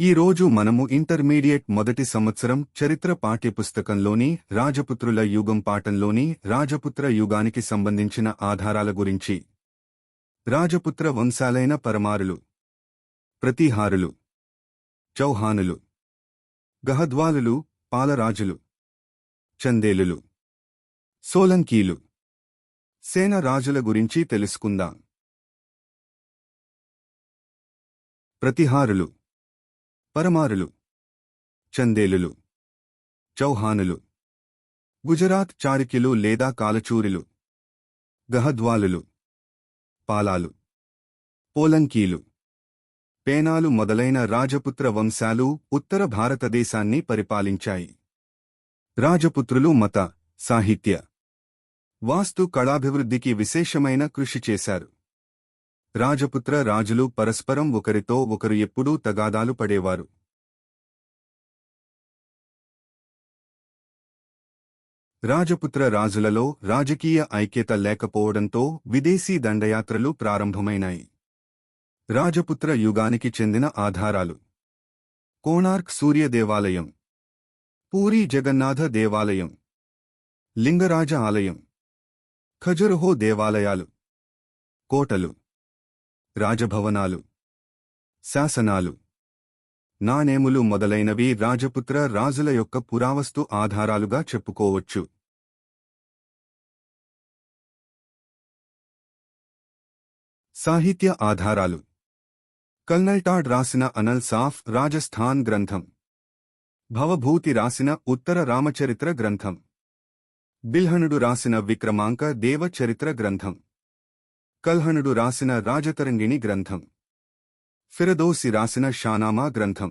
ఈ రోజు మనము ఇంటర్మీడియట్ మొదటి సంవత్సరం చరిత్ర పాఠ్యపుస్తకంలోని రాజపుత్రుల యుగం పాఠంలోని రాజపుత్ర యుగానికి సంబంధించిన ఆధారాల గురించి రాజపుత్ర వంశాలైన పరమారులు, ప్రతిహారులు, చౌహానులు, గహద్వాలులు, పాలరాజులు, చందేలులు, సోలంకీలు, సేన రాజుల గురించి తెలుసుకుందాం. ప్రతిహారులు, పరమారులు, చందేలులు, చౌహానులు, గుజరాత్ చాళుక్యులు లేదా కాలచూరులు, గహద్వాలులు, పాలాలు, పోలంకీలు, పేనాలు మొదలైన రాజపుత్ర వంశాలు ఉత్తర భారతదేశాన్ని పరిపాలించాయి. రాజపుత్రులు మత, సాహిత్య, వాస్తు కళాభివృద్ధికి విశేషమైన కృషి చేశారు. రాజపుత్ర రాజులు పరస్పరం ఒకరితో ఒకరు ఎప్పుడూ తగాదాలు పడేవారు. రాజపుత్ర రాజులలో రాజకీయ ఐక్యత లేకపోవడంతో విదేశీ దండయాత్రలు ప్రారంభమైనాయి. రాజపుత్ర యుగానికి చెందిన ఆధారాలు: కోణార్క్ సూర్య దేవాలయం, పూరీ జగన్నాథ దేవాలయం, లింగరాజ ఆలయం, ఖజురహో దేవాలయాలు, కోటలు, రాజభవనాలు, శాసనాలు, నాణేములు మొదలైనవి రాజపుత్ర రాజుల యొక్క పురావస్తు ఆధారాలుగా చెప్పుకోవచ్చు. సాహిత్య ఆధారాలు: కల్నల్టాడ్ రాసిన అనల్ సాఫ్ రాజస్థాన్ గ్రంథం, భవభూతి రాసిన ఉత్తర రామచరిత్ర గ్రంథం, బిల్హణుడు రాసిన విక్రమాంక దేవ చరిత్ర గ్రంథం, కల్హణుడు రాసిన రాజతరంగిణి గ్రంథం, ఫిరదోసి రాసిన షానామా గ్రంథం,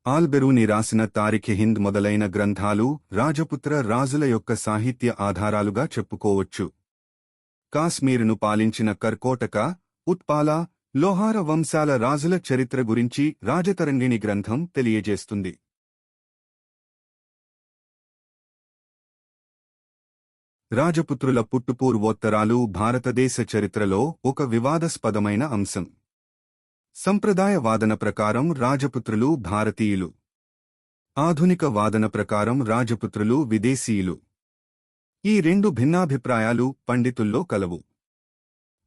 ఆల్బెరూని రాసిన తారిఖె హింద్ మొదలైన గ్రంథాలు రాజపుత్ర రాజుల యొక్క సాహిత్య ఆధారాలుగా చెప్పుకోవచ్చు. కాశ్మీరును పాలించిన కర్కోటక, ఉత్పాల, లోహార వంశాల రాజుల చరిత్ర గురించి రాజతరంగిణి గ్రంథం తెలియజేస్తుంది. రాజపుత్రుల పుట్టుపూర్వోత్తరాలు భారతదేశ చరిత్రలో ఒక వివాదాస్పదమైన అంశం. సంప్రదాయ వాదన ప్రకారం రాజపుత్రులు భారతీయులు, ఆధునిక వాదన ప్రకారం రాజపుత్రులు విదేశీయులు. ఈ రెండు భిన్నాభిప్రాయాలు పండితుల్లో కలవు.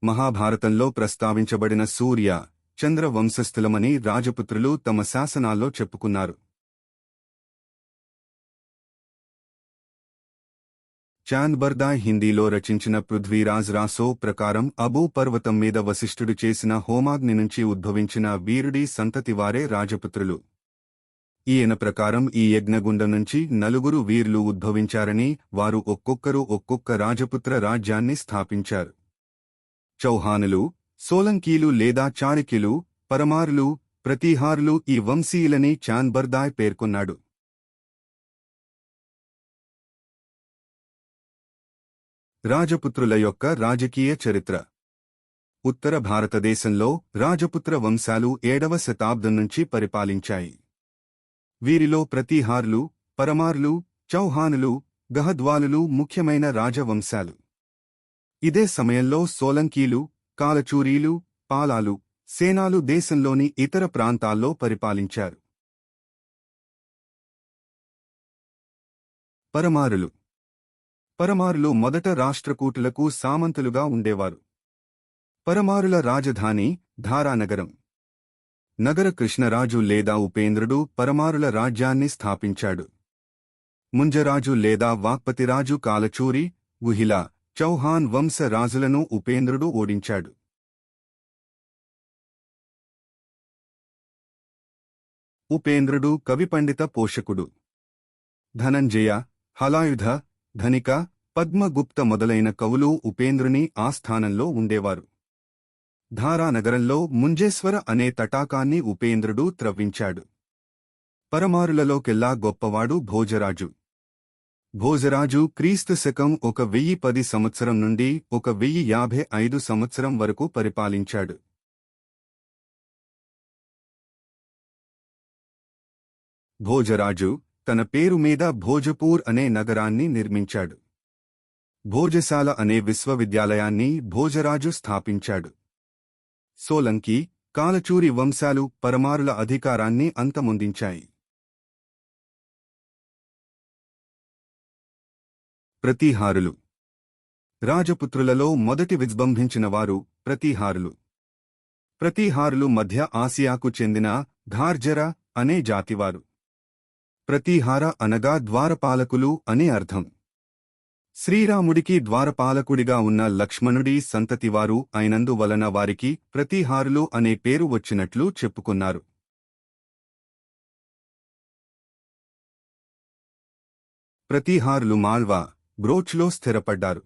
మహాభారతంలో ప్రస్తావించబడిన సూర్య, చంద్ర వంశస్థులమని రాజపుత్రులు తమ శాసనాల్లో చెప్పుకున్నారు. చాంద్ బర్దాయ్ హిందీలో రచించిన పృథ్వీరాజ్ రాసో ప్రకారం అబూ పర్వతం మీద వశిష్ఠుడు చేసిన హోమాగ్ని నుంచి ఉద్భవించిన వీరుడి సంతతివారే రాజపుత్రులు. ఈయన ప్రకారం ఈ యజ్ఞగుండం నుంచి 4 వీరులు ఉద్భవించారని, వారు ఒక్కొక్కరు ఒక్కొక్క రాజపుత్ర రాజ్యాన్ని స్థాపించారు. చౌహానులు, సోలంకీలు లేదా చాళుక్యులు, పరమారులు, ప్రతిహారులు ఈ వంశీయులని చాంద్ బర్దాయ్ పేర్కొన్నాడు. రాజపుత్రుల యొక్క రాజకీయ చరిత్ర: ఉత్తర భారతదేశంలో రాజపుత్ర వంశాలు 7వ శతాబ్దం నుంచి పరిపాలించాయి. వీరిలో ప్రతిహారులు, పరమారులు, చౌహానులు, గహద్వాలులు ముఖ్యమైన రాజవంశాలు. ఇదే సమయంలో సోలంకీలు, కాలచూరీలు, పాలాలు, సేనాలు దేశంలోని ఇతర ప్రాంతాల్లో పరిపాలించారు. పరమారులు పరమారులు మొదట రాష్ట్రకూటులకు సామంతులుగా ఉండేవారు. పరమారుల రాజధాని ధారానగరం. నగర కృష్ణరాజు లేదా ఉపేంద్రుడు పరమారుల రాజ్యాన్ని స్థాపించాడు. ముంజరాజు లేదా వాక్పతిరాజు కాలచూరి, గుహిలా, చౌహాన్ వంశ రాజులను ఉపేంద్రుడు ఓడించాడు. ఉపేంద్రుడు కవిపండిత పోషకుడు. ధనంజయ, హలాయుధ, ధనిక, పద్మగుప్త మొదలైన కవులు ఉపేంద్రుని ఆస్థానంలో ఉండేవారు. ధారానగరంలో ముంజేశ్వర అనే తటాకాన్ని ఉపేంద్రుడు త్రవ్వించాడు. పరమారులలోకెల్లా గొప్పవాడు భోజరాజు. భోజరాజు క్రీస్తు శకం 1010 సంవత్సరం నుండి 1055 సంవత్సరం వరకు పరిపాలించాడు. భోజరాజు తన పేరు మీద భోజపూర్ అనే నగరాన్ని నిర్మించాడు. భోజశాల అనే విశ్వవిద్యాలయాన్ని భోజరాజు స్థాపించాడు. సోలంకి, కాలచూరి వంశాలు పరమారుల అధికారాన్ని అంతమొందించాయి. ప్రతీహారులు. రాజపుత్రులలో మొదటి విజృంభించినవారు ప్రతీహారులు. ప్రతీహారులు మధ్య ఆసియాకు చెందిన ధార్జర అనే జాతివారు. ప్రతీహార అనగా ద్వారపాలకులు అనే అర్థం. శ్రీరాముడికి ద్వారపాలకుడిగా ఉన్న లక్ష్మణుడి సంతతివారు అయినందువలన వారికి ప్రతీహారులు అనే పేరు వచ్చినట్లు చెప్పుకున్నారు. ప్రతీహారులు మాల్వా, బ్రోచ్లో స్థిరపడ్డారు.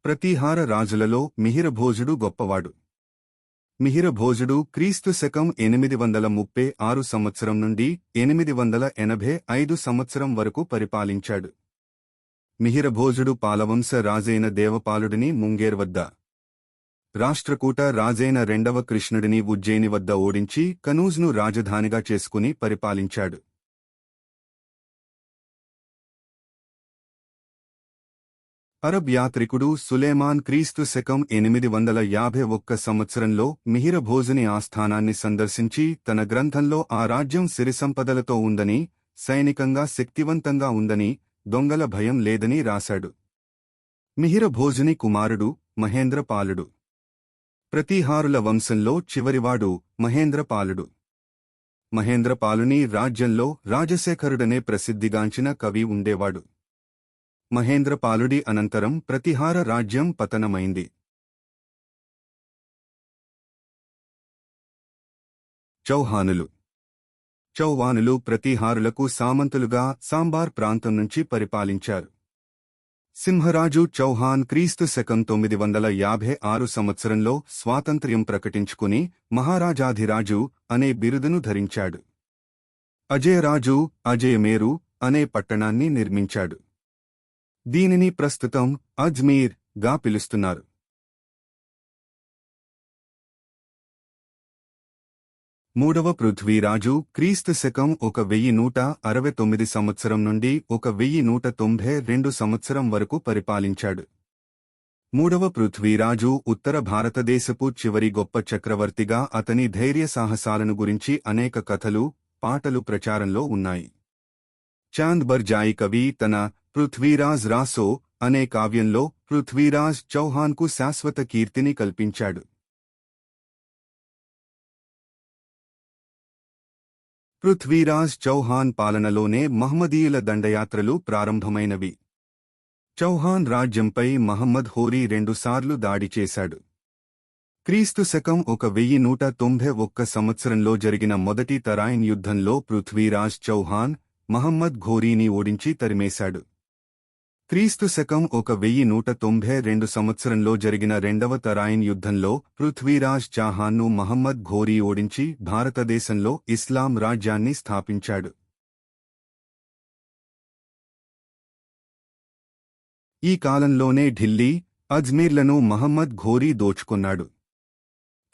ప్రతీహార రాజులలో మిహిరభోజుడు గొప్పవాడు. మిహిరభోజుడు క్రీస్తు శకం 836 సంవత్సరం నుండి 885 సంవత్సరం వరకు పరిపాలించాడు. మిహిరభోజుడు పాలవంశ రాజైన దేవపాలుడిని ముంగేర్ వద్ద, రాష్ట్రకూట రాజైన రెండవ కృష్ణుడిని ఉజ్జయిని వద్ద ఓడించి కనూజ్ను రాజధానిగా చేసుకుని పరిపాలించాడు. అరబ్ యాత్రికుడు సులేమాన్ క్రీస్తు శకం 851 సంవత్సరంలో మిహిరభోజుని ఆస్థానాన్ని సందర్శించి తన గ్రంథంలో ఆ రాజ్యం సిరిసంపదలతో ఉందని, సైనికంగా శక్తివంతంగా ఉందని, దొంగల భయం లేదని రాశాడు. మిహిరభోజుని కుమారుడు మహేంద్రపాలుడు. ప్రతీహారుల వంశంలో చివరివాడు మహేంద్రపాలుడు. మహేంద్రపాలుని రాజ్యంలో రాజశేఖరుడనే ప్రసిద్ధిగాంచిన కవి ఉండేవాడు. మహేంద్రపాలుడి అనంతరం ప్రతీహార రాజ్యం పతనమైంది. చౌహానులు. చౌహానులు ప్రతీహారులకు సామంతులుగా సాంబార్ ప్రాంతం నుంచి పరిపాలించారు. సింహరాజు చౌహాన్ క్రీస్తు శకం 956 సంవత్సరంలో స్వాతంత్ర్యం ప్రకటించుకుని మహారాజాధిరాజు అనే బిరుదును ధరించాడు. అజయరాజు అజయమేరు అనే పట్టణాన్ని నిర్మించాడు. దీనిని ప్రస్తుతం అజ్మీర్ గా పిలుస్తున్నారు. మూడవ పృథ్వీరాజు క్రీస్తు శకం 1169 సంవత్సరం నుండి 1192 సంవత్సరం వరకు పరిపాలించాడు. మూడవ పృథ్వీరాజు ఉత్తర భారతదేశపు చివరి గొప్ప చక్రవర్తిగా అతని ధైర్య సాహసాలను గురించి అనేక కథలు, పాటలు ప్రచారంలో ఉన్నాయి. చాంద్ బర్జాయి కవి తన పృథ్వీరాజ్ రాసో అనే కావ్యంలో పృథ్వీరాజ్ చౌహాన్కు శాశ్వత కీర్తిని కల్పించాడు. పృథ్వీరాజ్ చౌహాన్ పాలనలోనే మహ్మదీయుల దండయాత్రలు ప్రారంభమైనవి. చౌహాన్ రాజ్యంపై మహమ్మద్ ఘోరీ 2 సార్లు దాడి చేశాడు. క్రీస్తు శకం 1191 సంవత్సరంలో జరిగిన మొదటి తరాయిన్ యుద్ధంలో పృథ్వీరాజ్ చౌహాన్ మహమ్మద్ ఘోరీని ఓడించి తరిమేశాడు. క్రీస్తు శకం 1192 సంవత్సరంలో జరిగిన రెండవ తరాయిన్ యుద్ధంలో పృథ్వీరాజ్ చౌహాన్ను మహమ్మద్ ఘోరీ ఓడించి భారతదేశంలో ఇస్లాం రాజ్యాన్ని స్థాపించాడు. ఈ కాలంలోనే ఢిల్లీ, అజ్మీర్లను మహమ్మద్ ఘోరీ దోచుకున్నాడు.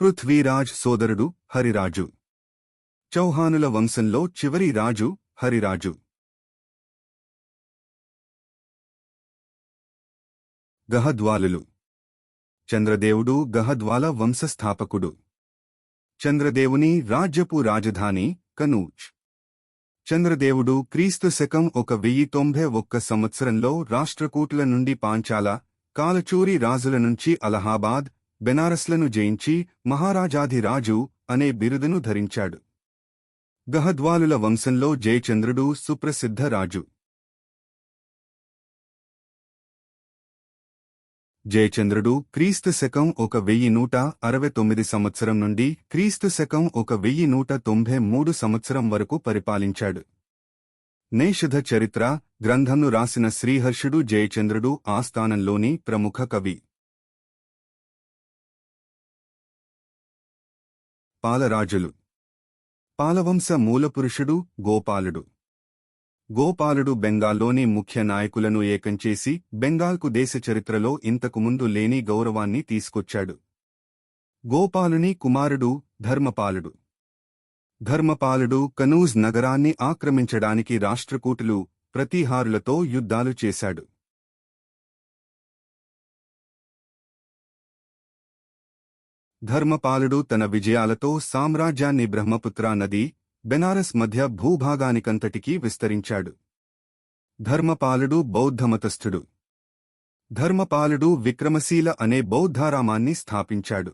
పృథ్వీరాజ్ సోదరుడు హరిరాజు. చౌహానుల వంశంలో చివరి రాజు హరిరాజు. గహద్వాలులు. చంద్రదేవుడు గహద్వాల వంశస్థాపకుడు. చంద్రదేవుని రాజ్యపు రాజధాని కనూజ్. చంద్రదేవుడు క్రీస్తు శకం 1091 సంవత్సరంలో రాష్ట్రకూటుల నుండి పాంచాల, కాలచూరి రాజుల నుంచి అలహాబాద్, బెనారస్లను జయించి మహారాజాధిరాజు అనే బిరుదును ధరించాడు. గహద్వాలుల వంశంలో జయచంద్రుడు సుప్రసిద్ధ రాజు. జయచంద్రుడు క్రీస్తు శకం 1169 సంవత్సరం నుండి క్రీస్తు శకం 1193 సంవత్సరం వరకు పరిపాలించాడు. నేషధ చరిత్ర గ్రంథంను రాసిన శ్రీహర్షుడు జయచంద్రుడు ఆస్థానంలోని ప్రముఖ కవి. పాలరాజులు. పాలవంశ మూలపురుషుడు గోపాలుడు. గోపాలుడు బెంగాల్లోని ముఖ్య నాయకులను ఏకంచేసి బెంగాల్కు దేశ చరిత్రలో ఇంతకుముందు లేని గౌరవాన్ని తీసుకొచ్చాడు. గోపాలుని కుమారుడు ధర్మపాలుడు. ధర్మపాలుడు కనూజ్ నగరాన్ని ఆక్రమించడానికి రాష్ట్రకూటులు, ప్రతీహారులతో యుద్ధాలు చేశాడు. ధర్మపాలుడు తన విజయాలతో సామ్రాజ్యాన్ని బ్రహ్మపుత్రా నది, బెనారస్ మధ్య భూభాగానికంతటికీ విస్తరించాడు. ధర్మపాలుడు బౌద్ధమతస్థుడు. ధర్మపాలుడు విక్రమశీల అనే బౌద్ధారామాన్ని స్థాపించాడు.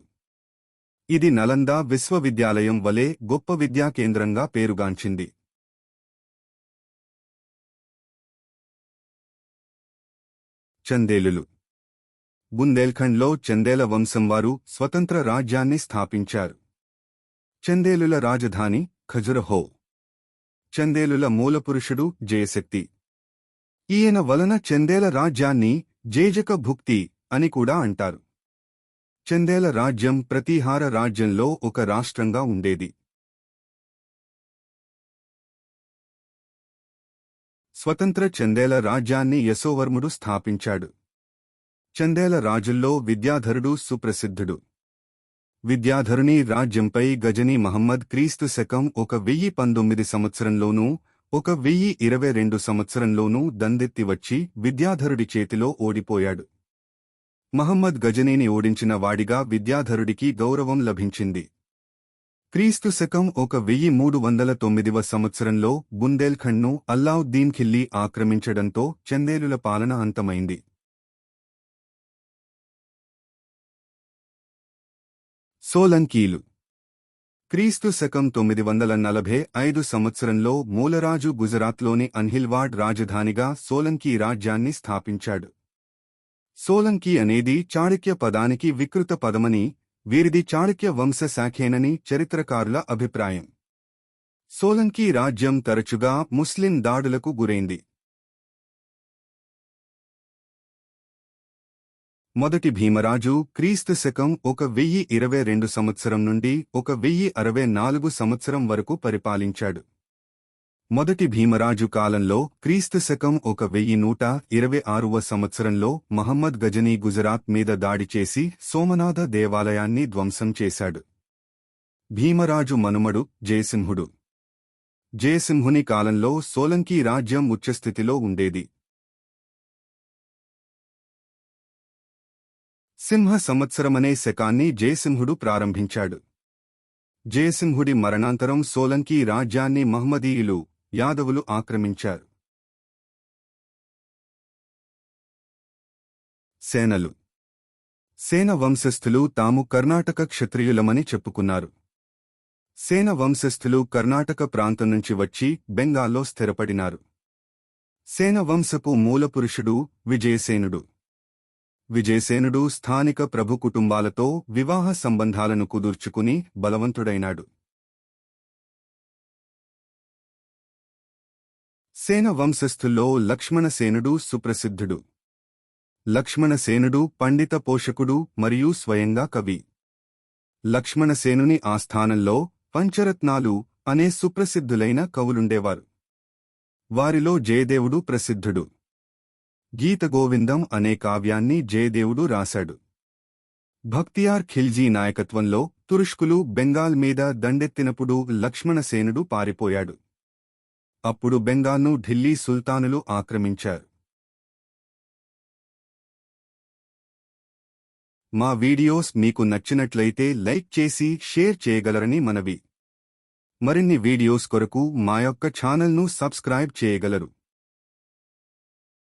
ఇది నలంద విశ్వవిద్యాలయం వలె గొప్ప విద్యాకేంద్రంగా పేరుగాంచింది. చందేలులు. బుందేల్ఖండ్లో చందేల వంశం వారు స్వతంత్ర రాజ్యాన్ని స్థాపించారు. చందేలుల రాజధాని ఖజురహో. చందేలుల మూలపురుషుడు జయశక్తి. ఈయన వలన చందేల రాజ్యాన్ని జేజక భుక్తి అని కూడా అంటారు. చందేల రాజ్యం ప్రతీహార రాజ్యంలో ఒక రాష్ట్రంగా ఉండేది. స్వతంత్ర చందేల రాజ్యాన్ని యశోవర్ముడు స్థాపించాడు. చందేల రాజుల్లో విద్యాధరుడు సుప్రసిద్ధుడు. విద్యాధరుని రాజ్యంపై గజనీ మహమ్మద్ క్రీస్తు శకం 1019 సంవత్సరంలోనూ 1022 సంవత్సరంలోనూ దండెత్తి వచ్చి విద్యాధరుడి చేతిలో ఓడిపోయాడు. మహమ్మద్ గజనీని ఓడించిన వాడిగా విద్యాధరుడికి గౌరవం లభించింది. క్రీస్తు శకం 1309 సంవత్సరంలో బుందేల్ఖండ్ను అల్లావుద్దీన్ ఖిల్లీ ఆక్రమించడంతో చందేలుల పాలన అంతమైంది. సోలంకీలు. క్రీస్తు శకం 945 సంవత్సరంలో మూలరాజు గుజరాత్లోని అన్హిల్వాడ్ రాజధానిగా సోలంకీ రాజ్యాన్ని స్థాపించాడు. సోలంకీ అనేది చాళుక్య పదానికి వికృత పదమని, వీరిది చాళుక్య వంశ శాఖేనని చరిత్రకారుల అభిప్రాయం. సోలంకీ రాజ్యం తరచుగా ముస్లిం దాడులకు గురైంది. మొదటి భీమరాజు క్రీస్తు శకం 1022 సంవత్సరం నుండి 1064 సంవత్సరం వరకు పరిపాలించాడు. మొదటి భీమరాజు కాలంలో క్రీస్తు శకం 1126 సంవత్సరంలో మహమ్మద్ గజనీ గుజరాత్ మీద దాడి చేసి సోమనాథ దేవాలయాన్ని ధ్వంసం చేశాడు. భీమరాజు మనుమడు జయసింహుడు. జయసింహుని కాలంలో సోలంకీ రాజ్యం ఉచ్చస్థితిలో ఉండేది. సింహ సంవత్సరమనే శకాన్ని జయసింహుడు ప్రారంభించాడు. జయసింహుడి మరణాంతరం సోలంకీ రాజ్యాన్ని మహ్మదీయులు, యాదవులు ఆక్రమించారు. సేనలు. సేన వంశస్థులు తాము కర్ణాటక క్షత్రియులమని చెప్పుకున్నారు. సేన వంశస్థులు కర్ణాటక ప్రాంతం నుంచి వచ్చి బెంగాల్లో స్థిరపడినారు. సేన వంశపు మూలపురుషుడు విజయసేనుడు. విజయసేనుడు స్థానిక ప్రభు కుటుంబాలతో వివాహ సంబంధాలను కుదుర్చుకుని బలవంతుడైనాడు. సేన వంశస్థుల్లో లక్ష్మణసేనుడు సుప్రసిద్ధుడు. లక్ష్మణసేనుడు పండిత పోషకుడు మరియు స్వయంగా కవి. లక్ష్మణసేనుని ఆస్థానంలో పంచరత్నాలు అనే సుప్రసిద్ధులైన కవులుండేవారు. వారిలో జయదేవుడు ప్రసిద్ధుడు. గీతగోవిందం అనే కావ్యాన్ని జయదేవుడు రాశాడు. భక్తియార్ ఖిల్జీ నాయకత్వంలో తురుష్కులు బెంగాల్ మీద దండెత్తినప్పుడు లక్ష్మణసేనుడు పారిపోయాడు. అప్పుడు బెంగాల్ను ఢిల్లీ సుల్తానులు ఆక్రమించారు. మా వీడియోస్ మీకు నచ్చినట్లయితే లైక్ చేసి షేర్ చేయగలరని మనవి. మరిన్ని వీడియోస్ కొరకు మా యొక్క ఛానల్ను సబ్స్క్రైబ్ చేయగలరు.